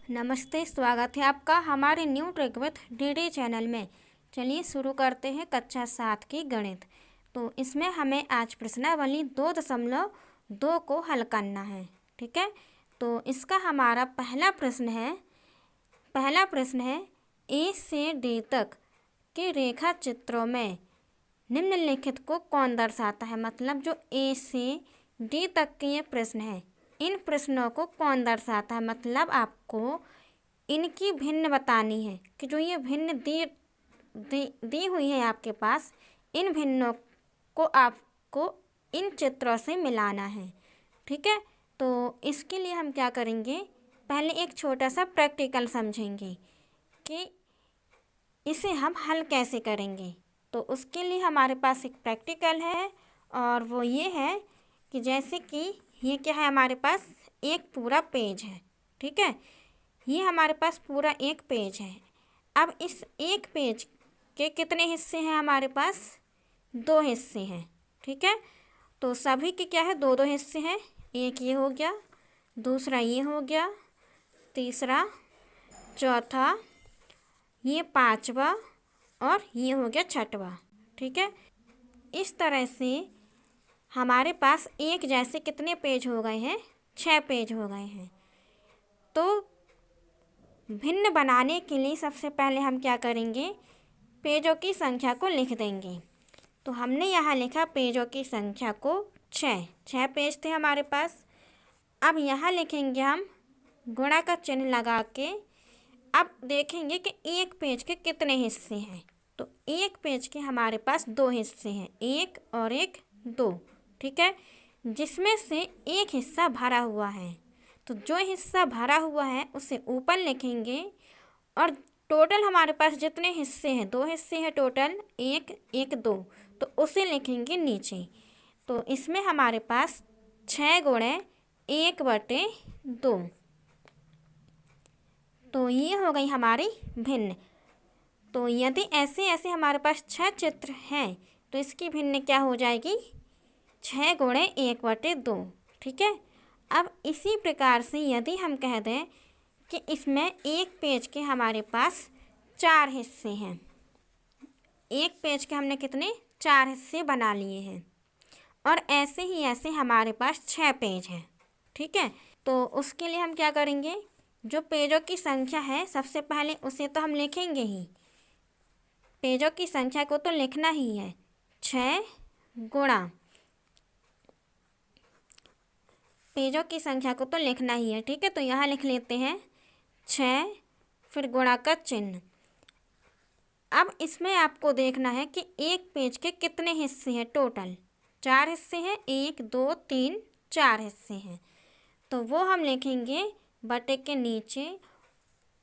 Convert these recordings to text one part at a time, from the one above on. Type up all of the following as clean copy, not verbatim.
नमस्ते, स्वागत है आपका हमारे new trick with DD channel में। चलिए शुरू करते हैं कक्षा 7 की गणित। तो इसमें हमें आज प्रश्नावली 2.2 को हल करना है। ठीक है, तो इसका हमारा पहला प्रश्न है ए से डी तक के रेखा चित्रों में निम्नलिखित को कौन दर्शाता है। मतलब जो ए से डी तक के ये प्रश्न है, इन प्रश्नों को कौन दर्शाता है। मतलब आपको इनकी भिन्न बतानी है कि जो ये भिन्न दी हुई है आपके पास, इन भिन्नों को आपको इन चित्रों से मिलाना है। ठीक है, तो इसके लिए हम क्या करेंगे, पहले एक छोटा सा प्रैक्टिकल समझेंगे कि इसे हम हल कैसे करेंगे। तो उसके लिए हमारे पास एक प्रैक्टिकल है और वो ये है कि जैसे कि ये क्या है, हमारे पास एक पूरा पेज है। ठीक है, ये हमारे पास पूरा एक पेज है। अब इस एक पेज के कितने हिस्से हैं हमारे पास, 2 हिस्से हैं। ठीक है, तो सभी के क्या है, 2-2 हिस्से हैं। एक ये हो गया, दूसरा ये हो गया, तीसरा, चौथा, ये 5वां और ये हो गया 6वां। ठीक है, इस तरह से हमारे पास एक जैसे कितने पेज हो गए हैं, 6 पेज हो गए हैं। तो भिन्न बनाने के लिए सबसे पहले हम क्या करेंगे, पेजों की संख्या को लिख देंगे। तो हमने यहाँ लिखा पेजों की संख्या को 6 पेज थे हमारे पास। अब यहाँ लिखेंगे हम गुणा का चिन्ह लगा के। अब देखेंगे कि एक पेज के कितने हिस्से हैं। तो एक पेज के हमारे पास 2 हिस्से हैं, 1 और 1 2। ठीक है, जिसमें से एक हिस्सा भरा हुआ है। तो जो हिस्सा भरा हुआ है उसे ऊपर लिखेंगे और टोटल हमारे पास जितने हिस्से हैं, 2 हिस्से हैं टोटल, 1 1 2, तो उसे लिखेंगे नीचे। तो इसमें हमारे पास 6 गुणे 1/2। तो ये हो गई हमारी भिन्न। तो यदि ऐसे ऐसे हमारे पास 6 चित्र हैं तो इसकी भिन्न क्या हो जाएगी, 6 गुणे 1/2। ठीक है, अब इसी प्रकार से यदि हम कह दें कि इसमें एक पेज के हमारे पास 4 हिस्से हैं, एक पेज के हमने कितने 4 हिस्से बना लिए हैं और ऐसे ही ऐसे हमारे पास 6 पेज हैं। ठीक है, तो उसके लिए हम क्या करेंगे, जो पेजों की संख्या है सबसे पहले उसे तो हम लिखेंगे ही, पेजों की संख्या को तो लिखना ही है। 6 गुणा पेजों की संख्या को तो लिखना ही है। ठीक है, तो यहाँ लिख लेते हैं 6, फिर गुणा का चिन्ह। अब इसमें आपको देखना है कि एक पेज के कितने हिस्से हैं टोटल, 4 हिस्से हैं, 1 2 3 4 हिस्से हैं। तो वो हम लिखेंगे बटे के नीचे।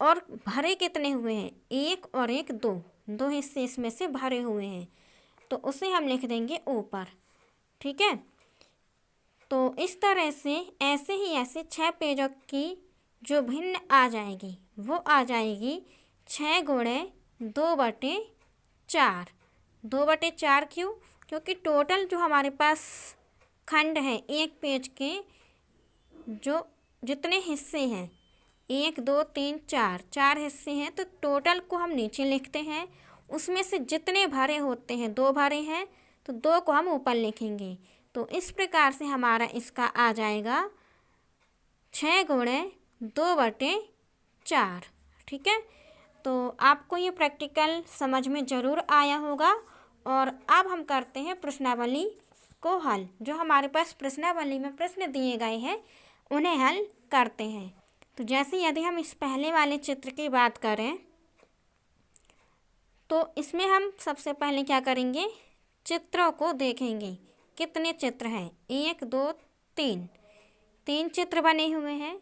और भरे कितने हुए हैं, 1 और 1 2 हिस्से इसमें से भरे हुए हैं, तो उसे हम लिख देंगे ऊपर। ठीक है, तो इस तरह से ऐसे ही ऐसे 6 पेजों की जो भिन्न आ जाएगी वो आ जाएगी 6 गुणे 2/4। 2/4 क्यों, क्योंकि टोटल जो हमारे पास खंड है एक पेज के, जो जितने हिस्से हैं 1 2 3 4 हिस्से हैं, तो टोटल को हम नीचे लिखते हैं। उसमें से जितने भरे होते हैं, 2 भरे हैं तो 2 को हम ऊपर लिखेंगे। तो इस प्रकार से हमारा इसका आ जाएगा 6 गुणे 2/4। ठीक है, तो आपको ये प्रैक्टिकल समझ में ज़रूर आया होगा। और अब हम करते हैं प्रश्नावली को हल। जो हमारे पास प्रश्नावली में प्रश्न दिए गए हैं उन्हें हल करते हैं। तो जैसे यदि हम इस पहले वाले चित्र की बात करें तो इसमें हम सबसे पहले क्या करेंगे, चित्रों को देखेंगे। कितने चित्र हैं, 1 2 3 चित्र बने हुए हैं।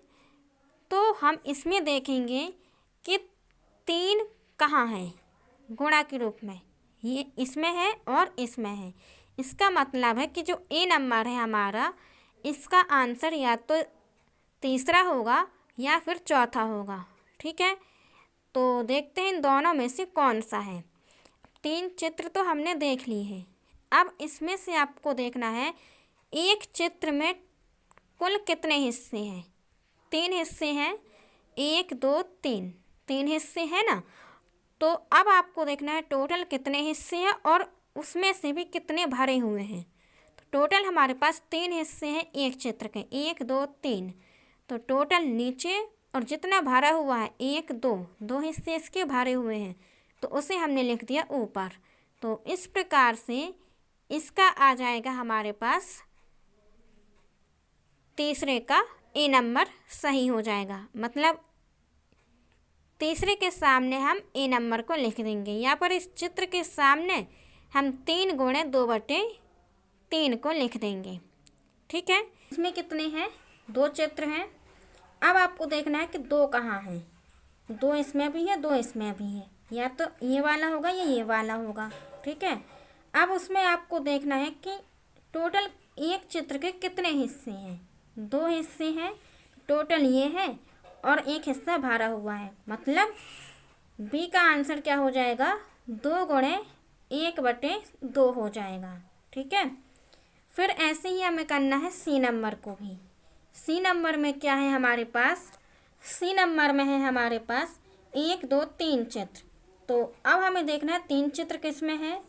तो हम इसमें देखेंगे कि 3 कहाँ हैं, गुणा के रूप में, ये इसमें है और इसमें है। इसका मतलब है कि जो ए नंबर है हमारा, इसका आंसर या तो तीसरा होगा या फिर चौथा होगा। ठीक है, तो देखते हैं इन दोनों में से कौन सा है। 3 चित्र तो हमने देख लिए हैं। अब इसमें से आपको देखना है एक चित्र में कुल कितने हिस्से हैं। 3 हिस्से हैं, 1 2 3, 3 हिस्से हैं ना। तो अब आपको देखना है टोटल कितने हिस्से हैं और उसमें से भी कितने भरे हुए हैं। तो टोटल हमारे पास 3 हिस्से हैं एक चित्र के, 1 2 3। तो टोटल नीचे और जितना भरा हुआ है 1 2, 2 हिस्से इसके भरे हुए हैं, तो उसे हमने लिख दिया ऊपर। तो इस प्रकार से इसका आ जाएगा हमारे पास तीसरे का ए नंबर सही हो जाएगा। मतलब तीसरे के सामने हम ए नंबर को लिख देंगे। यहाँ पर इस चित्र के सामने हम 3 गुणे 2/3 को लिख देंगे। ठीक है, इसमें कितने हैं? 2 चित्र हैं। अब आपको देखना है कि 2 कहाँ हैं। 2 इसमें भी है, 2 इसमें भी है, या तो ये वाला होगा या ये वाला होगा। ठीक है, अब उसमें आपको देखना है कि टोटल एक चित्र के कितने हिस्से हैं। 2 हिस्से हैं, टोटल ये है और एक हिस्सा भरा हुआ है। मतलब बी का आंसर क्या हो जाएगा? 2 गुणे 1/2 हो जाएगा। ठीक है, फिर ऐसे ही हमें करना है सी नंबर को भी। सी नंबर में क्या है हमारे पास? सी नंबर में है हमारे पास 1 2 3 चित्र। तो अब हमें देखना है 3 चित्र किस में है।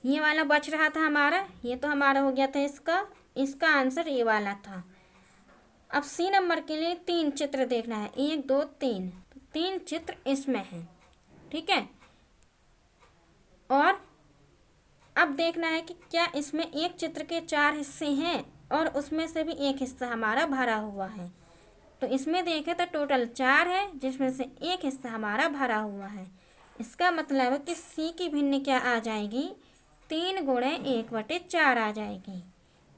ये वाला बच रहा था हमारा, ये तो हमारा हो गया था इसका आंसर ये वाला था। अब सी नंबर के लिए 3 चित्र देखना है, 1 2 3। तो 3 चित्र इसमें हैं। ठीक है, और अब देखना है कि क्या इसमें एक चित्र के 4 हिस्से हैं और उसमें से भी एक हिस्सा हमारा भरा हुआ है। तो इसमें देखें तो टोटल 4 है, जिसमें से एक हिस्सा हमारा भरा हुआ है। इसका मतलब है कि सी की भिन्न क्या आ जाएगी? 3 गुणे 1/4 आ जाएगी।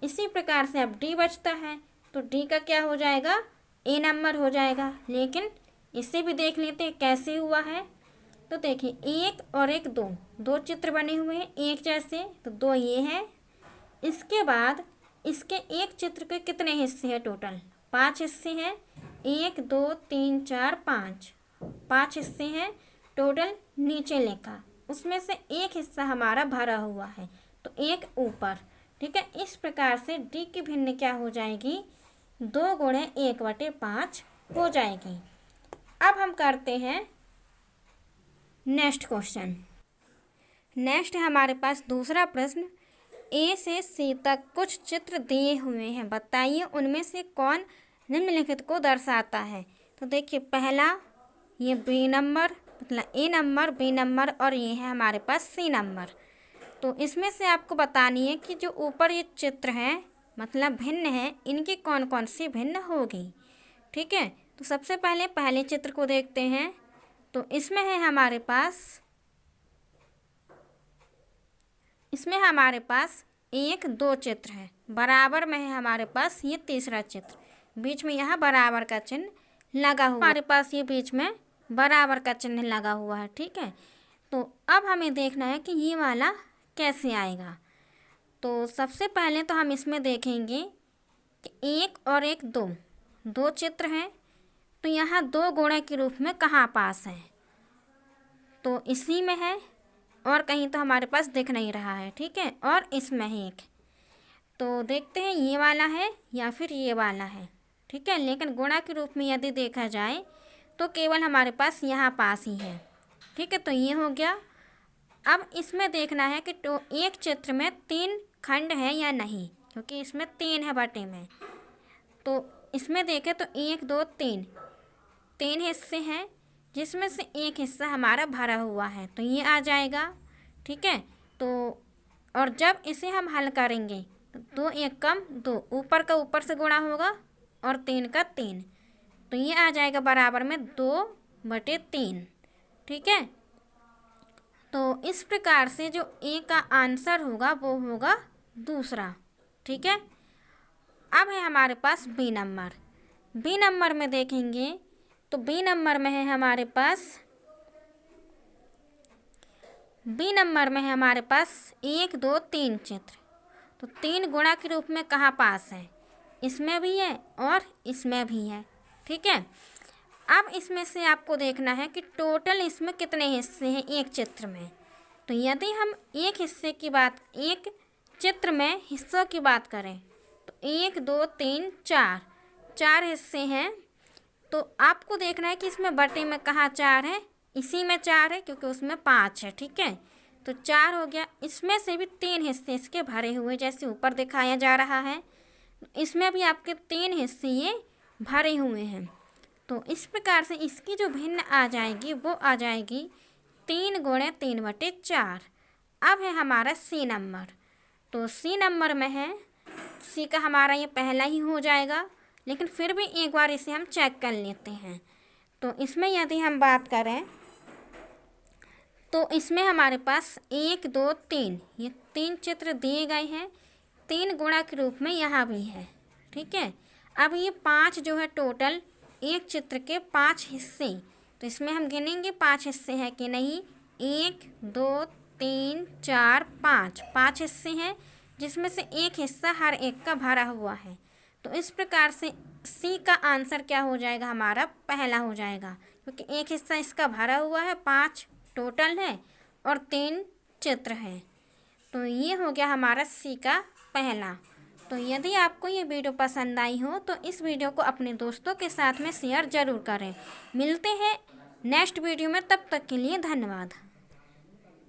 इसी प्रकार से अब डी बचता है, तो डी का क्या हो जाएगा? ए नंबर हो जाएगा। लेकिन इसे भी देख लेते हैं कैसे हुआ है। तो देखिए 1 और 1 2 चित्र बने हुए हैं एक जैसे, तो 2 ये हैं। इसके बाद इसके एक चित्र के कितने हिस्से हैं? टोटल 5 हिस्से हैं। 1 2 3 4 5 हिस्से हैं टोटल नीचे लिखा। उसमें से एक हिस्सा हमारा भरा हुआ है, तो एक ऊपर। ठीक है, इस प्रकार से डी की भिन्न क्या हो जाएगी? 2 गुणे 1/5 हो जाएगी। अब हम करते हैं नेक्स्ट क्वेश्चन। नेक्स्ट हमारे पास दूसरा प्रश्न, ए से सी तक कुछ चित्र दिए हुए हैं, बताइए उनमें से कौन निम्नलिखित को दर्शाता है। तो देखिए पहला ये बी नंबर, मतलब ए नंबर, बी नंबर, और ये है हमारे पास सी नंबर। तो इसमें से आपको बतानी है कि जो ऊपर ये चित्र हैं मतलब भिन्न है, इनकी कौन कौन सी भिन्न होगी। ठीक है, तो सबसे पहले चित्र को देखते हैं। तो इसमें है हमारे पास 1 2 चित्र है, बराबर में है हमारे पास ये तीसरा चित्र, बीच में यहाँ बराबर का चिन्ह लगा हुआ, हमारे पास ये बीच में बराबर का चिन्ह लगा हुआ है। ठीक है, तो अब हमें देखना है कि ये वाला कैसे आएगा। तो सबसे पहले तो हम इसमें देखेंगे कि 1 और 1 2 चित्र हैं। तो यहाँ 2 गुणे के रूप में कहाँ पास है? तो इसी में है, और कहीं तो हमारे पास दिख नहीं रहा है। ठीक है, और इसमें है एक। तो देखते हैं ये वाला है या फिर ये वाला है। ठीक है, लेकिन गुणा के रूप में यदि देखा जाए तो केवल हमारे पास यहाँ पास ही है। ठीक है, तो ये हो गया। अब इसमें देखना है कि तो एक चित्र में 3 खंड है या नहीं, क्योंकि इसमें 3 है बटे में। तो इसमें देखें तो 1 2 3 हिस्से हैं, जिसमें से एक हिस्सा हमारा भरा हुआ है, तो ये आ जाएगा। ठीक है, तो और जब इसे हम हल करेंगे तो 2 1 कम 2, ऊपर का ऊपर से गुणा होगा और 3 का 3, तो ये आ जाएगा बराबर में 2/3। ठीक है, तो इस प्रकार से जो ए का आंसर होगा वो होगा दूसरा। ठीक है, अब है हमारे पास बी नंबर। बी नंबर में देखेंगे तो बी नंबर में है हमारे पास 1 2 3 चित्र। तो 3 गुणा के रूप में कहाँ पास है? इसमें भी है और इसमें भी है। ठीक है, अब इसमें से आपको देखना है कि टोटल इसमें कितने हिस्से हैं एक चित्र में। तो यदि हम एक चित्र में हिस्सों की बात करें तो 1 2 3 4 हिस्से हैं तो आपको देखना है कि इसमें बटे में कहाँ 4 है, इसी में 4 है क्योंकि उसमें 5 है। ठीक है, तो 4 हो गया। इसमें से भी 3 हिस्से इसके भरे हुए जैसे ऊपर दिखाया जा रहा है, इसमें भी आपके 3 हिस्से ये भरे हुए हैं। तो इस प्रकार से इसकी जो भिन्न आ जाएगी वो आ जाएगी 3 गुणे 3/4। अब है हमारा सी नंबर, तो सी नंबर में है, सी का हमारा ये पहला ही हो जाएगा, लेकिन फिर भी एक बार इसे हम चेक कर लेते हैं। तो इसमें यदि हम बात करें तो इसमें हमारे पास 1 2 3 ये 3 चित्र दिए गए हैं, 3 गुणा के रूप में यहाँ भी है। ठीक है, अब ये 5 जो है टोटल एक चित्र के 5 हिस्से, तो इसमें हम गिनेंगे 5 हिस्से हैं कि नहीं। 1 2 3 4 5 हिस्से हैं, जिसमें से एक हिस्सा हर एक का भरा हुआ है। तो इस प्रकार से सी का आंसर क्या हो जाएगा, हमारा पहला हो जाएगा, क्योंकि एक हिस्सा इसका भरा हुआ है, 5 टोटल है और 3 चित्र हैं। तो ये हो गया हमारा सी का पहला। तो यदि आपको ये वीडियो पसंद आई हो तो इस वीडियो को अपने दोस्तों के साथ में शेयर ज़रूर करें। मिलते हैं नेक्स्ट वीडियो में, तब तक के लिए धन्यवाद।